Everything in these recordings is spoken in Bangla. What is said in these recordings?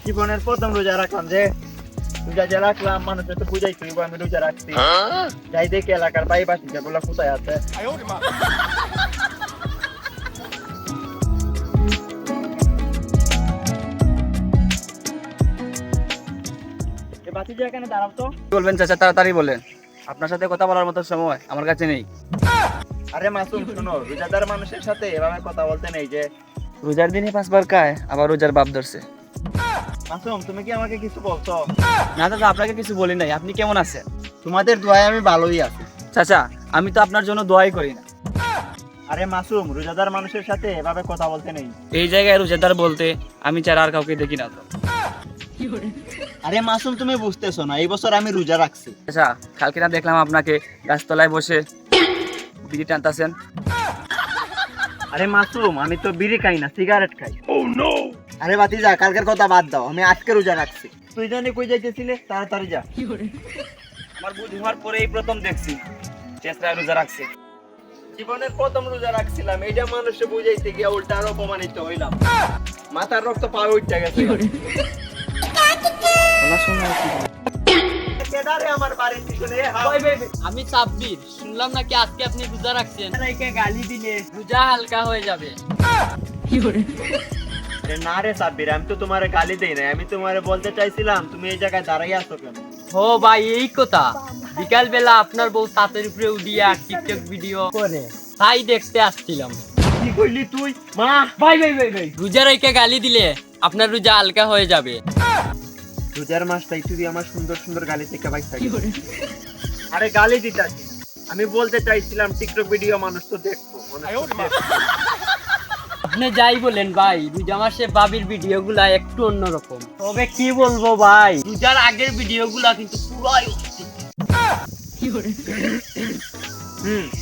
জীবনের প্রথম রোজা রাখলাম যে রোজা যে রাখলাম মানুষের তো বুঝাই তুই আমি রোজা রাখছি যাই দেখি এলাকার ভাই বাসিকা গুলা কোথায় আছে বাতিজা এখানে দাঁড়াও তো। বলবেন চাচা, তাড়াতাড়ি বলেন, আপনার সাথে কথা বলার মতো সময় আমার কাছে নেই। আরে মাসুম শোনো, রোজাদার মানুষের সাথে এভাবে কথা বলতে নেই যে। রোজার দিনে 5 বার খায়, আবার রোজার বাপ ধরছে। মাসুম তুমি কি আমাকে কিছু বলছো? না দাদা, আপনাকে কিছু বলি নাই। আপনি কেমন আছেন? তোমাদের দোয়ায় আমি ভালোই আছি। চাচা, আমি তো আপনার জন্য দোয়াই করি না। আরে মাসুম, রোজাদার মানুষের সাথে এভাবে কথা বলতে নেই। এই জায়গায় রোজাদার বলতে আমি ছাড়া আর কাউকে দেখি না তো। আরে মাসুম তুমি বুঝতেছো না, এই বছর আমি রোজা রাখছি। চাচা, কালকে না দেখলাম আপনাকে গাছতলায় বসে বিড়ি টানতাছেন। আরে মাসুম, আমি তো বিড়ি খাই না, সিগারেট খাই। আরে বাতিজা, কালকের কথা বাদ দাও, আমি আজকে রোজা রাখছি। তুই জানি কই যাইতেছিলে, তাড়াতাড়ি যা। আমার বুঝ হওয়ার পরেই প্রথম দেখছি চেষ্টায় রোজা রাখছে। জীবনের প্রথম রোজা রাখছিলাম, এইটা মানুষে বুঝাইতে গিয়ে উল্টা আরো অপমানিত হইলাম। মাথার রক্ত পায়ে উঠতে গেছে। কেডারে আমার বাড়ির পিছনে আমি সাব্বির, শুনলাম নাকি আজকে আপনি রোজা রাখছেন। গালি দিলে রোজা হালকা হয়ে যাবে। না রে সাব্বির, আমি তো তোমারে গালি দেই নাই, আমি তোমারে বলতে চাইছিলাম তুমি এই জায়গায় দাঁড়াই আছো কেন। ও ভাই, এই কথা। বিকাল বেলা আপনার বউ ছাতের উপরে উঠিয়া টিকটক ভিডিও করে তাই দেখতে আসছিলাম। কি কইলি তুই? মা ভাই ভাই ভাই ভাই, রোজা রেখে গালি দিলে আপনার রোজা হালকা হয়ে যাবে। রোজার মাসটাই তুই আমার সুন্দর সুন্দর গালি থেকে বাইক থাকি। আরে গালি দিতাছি, আমি বলতে চাইছিলাম টিকটক ভিডিও মানুষ তো দেখবো। আপনি যাই বলেন ভাই, রোজা মাসে বাবির ভিডিও গুলা একটু অন্যরকম। তবে কি বলবো ভাই, রোজার আগের ভিডিও গুলা কিন্তু পুরাই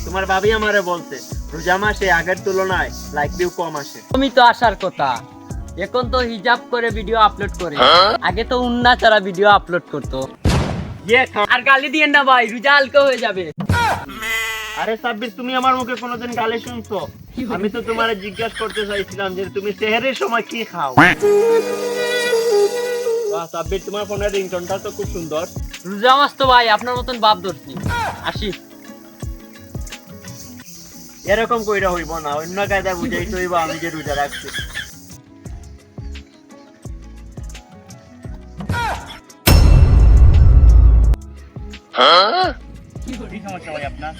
তোমার ভাবি আমারে বলছে রোজা মাসে আগের তুলনায় লাইক ভিউ কম আসে। তুমি তো আসার কথা। এখন তো হিজাব করে ভিডিও আপলোড করে, আগে তো উন্না ছাড়া ভিডিও আপলোড করতো। আর গালি দিয়েন না ভাই, রোজা হালকা হয়ে যাবে। আরে সাব্বির, তুমি আমার মুখে কোনোদিন গালি শুনছো? আমি তো তোমারে জিজ্ঞাসা করতে চাইছিলাম যে তুমি সেহরির সময় কি খাও। বাহ সাব্বির, তোমার ফোনের রিংটোনটা তো খুব সুন্দর। রোজা মাস তো ভাই আপনার মতন বাপ ধরছি। আসি। এরকম কইরা হইব না, অন্য কায়দা বুঝাইতে হইব আমি যে রোজা রাখছি। কি সমস্যা ভাই আপনার?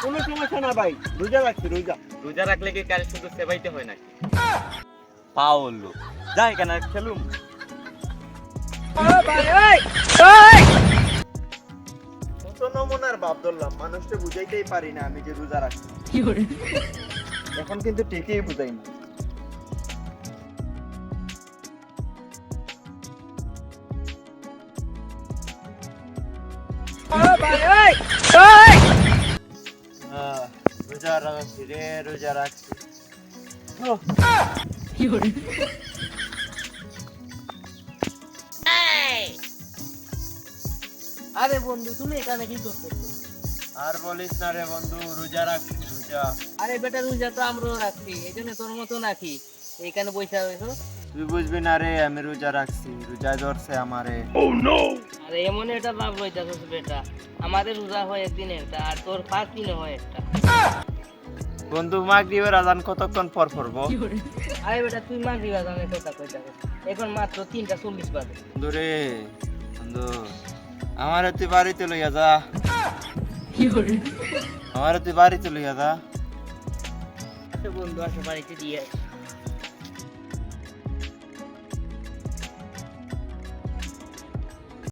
কোনো সমস্যা না ভাই, রোজা রাখছি রোজা। রোজা রাখলে কি কাল শুধু সেবাইতে হয় নাকি? পাওলো যাই কেন খেলুম। কত নমুনার বাপ ধরলাম, মানুষকে বুঝাইতেই পারি না আমি যে রোজা রাখছি। এখন কিন্তু ঠিকই বুঝাই না। রোজা রাখছি রে, রোজা রাখছি। আরে বন্ধু, তুমি এখানে কি করতেছো? আর বলিস না রে বন্ধু, রোজা রাখছি রোজা। আরে বেটা, রোজা তো আমরাও রাখছি, এই জন্য তোর মতো নাকি এইখানে বসে রয়েছো? তুই বুঝবি না রে, আমি রোজা রাখছি, রোজা ধরছে আমারে। আরে এমন একটা ভাব রইতাছস বেটা, আমাদের রোজা হয় একদিন একটা, আর তোর 5 দিনে হয় একটা। বন্ধু মাগরিবের আজান কতক্ষণ পর পড়বো? আরে বেটা, তুই মাগরিব আজানের কথা কইতাছস, এখন মাত্র 3:40 বাজে। বন্ধু রে বন্ধু, আমারে তুই বাড়িতে লইয়া যা। আমারে তুই বাড়িতে লইয়া যা। বন্ধু আসে বাড়িতে দিয়ে